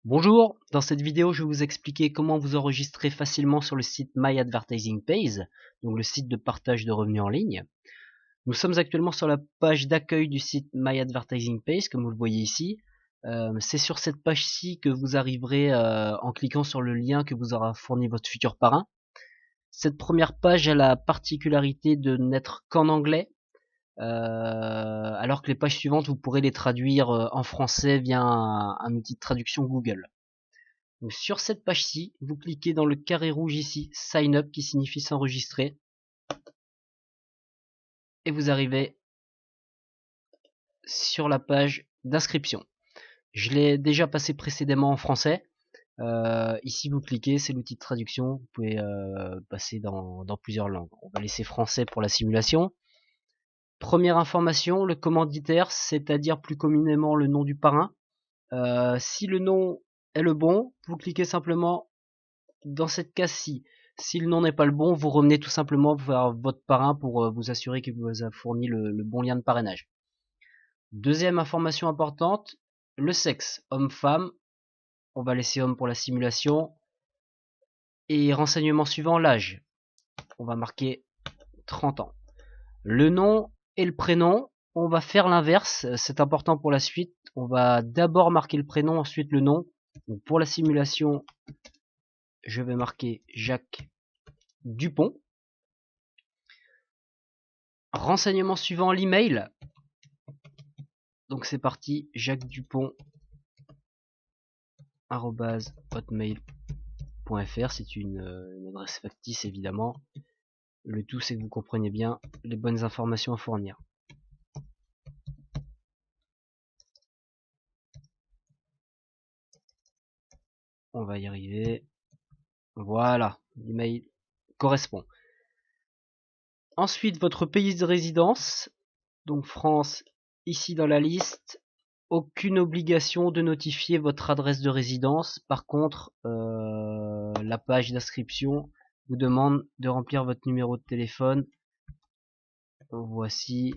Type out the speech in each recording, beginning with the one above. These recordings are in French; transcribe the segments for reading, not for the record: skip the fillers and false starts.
Bonjour, dans cette vidéo je vais vous expliquer comment vous enregistrer facilement sur le site My Advertising Page, donc le site de partage de revenus en ligne. Nous sommes actuellement sur la page d'accueil du site My Advertising Page, comme vous le voyez ici. C'est sur cette page-ci que vous arriverez en cliquant sur le lien que vous aura fourni votre futur parrain. Cette première page a la particularité de n'être qu'en anglais, alors que les pages suivantes vous pourrez les traduire en français via un outil de traduction Google. Donc sur cette page-ci, vous cliquez dans le carré rouge ici, Sign Up, qui signifie s'enregistrer, et vous arrivez sur la page d'inscription. Je l'ai déjà passé précédemment en français. Ici, vous cliquez, c'est l'outil de traduction. Vous pouvez passer dans plusieurs langues. On va laisser français pour la simulation. Première information, le commanditaire, c'est-à-dire plus communément le nom du parrain. Si le nom est le bon, vous cliquez simplement dans cette case-ci. Si le nom n'est pas le bon, vous revenez tout simplement vers votre parrain pour vous assurer qu'il vous a fourni le bon lien de parrainage. Deuxième information importante, le sexe, homme-femme. On va laisser homme pour la simulation. Et renseignement suivant, l'âge. On va marquer 30 ans. Le nom et le prénom, on va faire l'inverse, c'est important pour la suite. On va d'abord marquer le prénom, ensuite le nom. Donc pour la simulation, je vais marquer Jacques Dupont. Renseignement suivant, l'email. Donc c'est parti, jacquesdupont@hotmail.fr, c'est une adresse factice évidemment. Le tout c'est que vous compreniez bien les bonnes informations à fournir. On va y arriver. Voilà, l'email correspond. Ensuite, votre pays de résidence, donc France, ici dans la liste. Aucune obligation de notifier votre adresse de résidence. Par contre, la page d'inscription vous demande de remplir votre numéro de téléphone. Voici.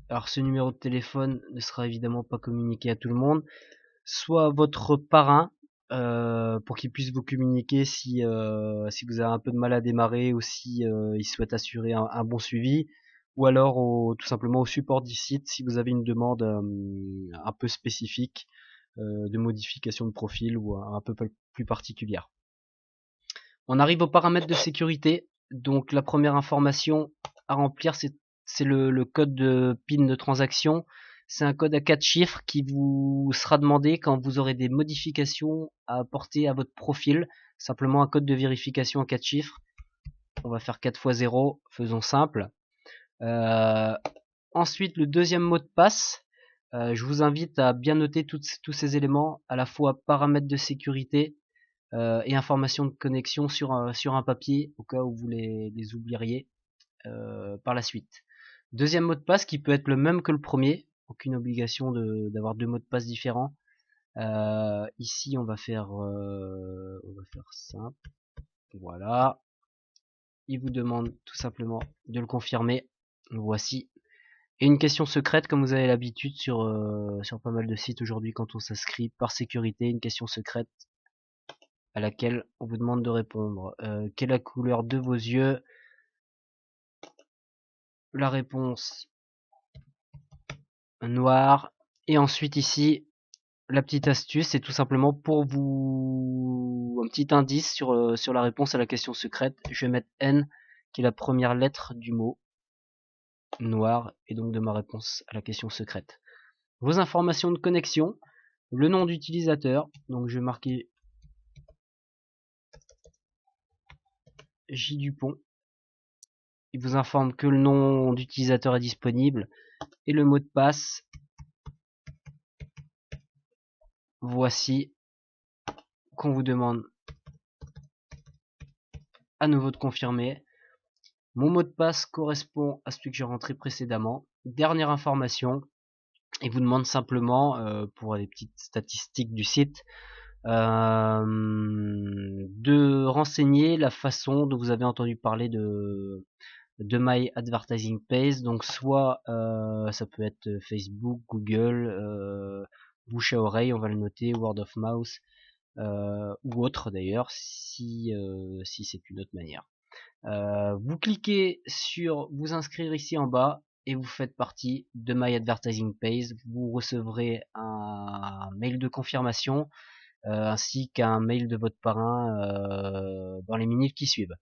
Alors ce numéro de téléphone ne sera évidemment pas communiqué à tout le monde. Soit votre parrain, pour qu'il puisse vous communiquer si vous avez un peu de mal à démarrer ou si il souhaite assurer un bon suivi, ou alors tout simplement au support du site si vous avez une demande un peu spécifique de modification de profil ou un peu plus particulière. On arrive aux paramètres de sécurité. Donc la première information à remplir, c'est le code de PIN de transaction. C'est un code à 4 chiffres qui vous sera demandé quand vous aurez des modifications à apporter à votre profil. Simplement un code de vérification à 4 chiffres. On va faire 4 x 0, faisons simple. Ensuite, le deuxième mot de passe. Je vous invite à bien noter tous ces éléments, à la fois paramètres de sécurité et informations de connexion sur un papier, au cas où vous les oublieriez par la suite. Deuxième mot de passe qui peut être le même que le premier, aucune obligation d'avoir deux mots de passe différents. Ici on va faire simple, voilà. Il vous demande tout simplement de le confirmer, voici. Et une question secrète, comme vous avez l'habitude sur pas mal de sites aujourd'hui quand on s'inscrit par sécurité, une question secrète à laquelle on vous demande de répondre. Quelle est la couleur de vos yeux? La réponse noir. Et ensuite ici, la petite astuce, c'est tout simplement pour vous un petit indice sur la réponse à la question secrète. Je vais mettre N, qui est la première lettre du mot noir, et donc de ma réponse à la question secrète. Vos informations de connexion, le nom d'utilisateur, donc je vais marquer J Dupont. Il vous informe que le nom d'utilisateur est disponible et le mot de passe. Voici, qu'on vous demande à nouveau de confirmer. Mon mot de passe correspond à celui que j'ai rentré précédemment. Dernière information, il vous demande simplement, pour les petites statistiques du site, de renseigner la façon dont vous avez entendu parler de My Advertising Page. Donc soit ça peut être Facebook, Google, bouche à oreille, on va le noter, word of mouth, ou autre d'ailleurs, si c'est une autre manière. Vous cliquez sur vous inscrire ici en bas et vous faites partie de My Advertising Page. Vous recevrez un mail de confirmation ainsi qu'un mail de votre parrain dans les minutes qui suivent.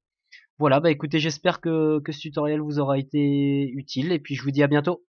Voilà, bah écoutez, j'espère que ce tutoriel vous aura été utile et puis je vous dis à bientôt.